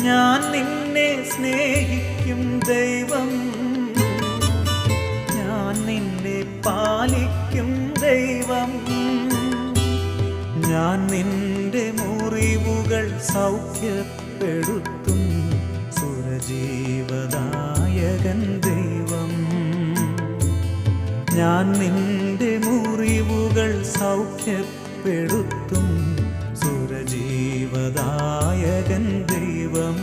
ഞാൻ നിന്നെ സ്നേഹിക്കും ദൈവം, ഞാൻ നിന്നെ പാലിക്കും ദൈവം. ഞാൻ നിന്റെ മുറിവുകൾ സൗഖ്യപ്പെടുത്തും സുരജീവദായകൻ ദൈവം. ഞാൻ നിന്റെ മുറിവുകൾ സൗഖ്യപ്പെടുത്തും സുരജീവദായകൻ ദൈവം.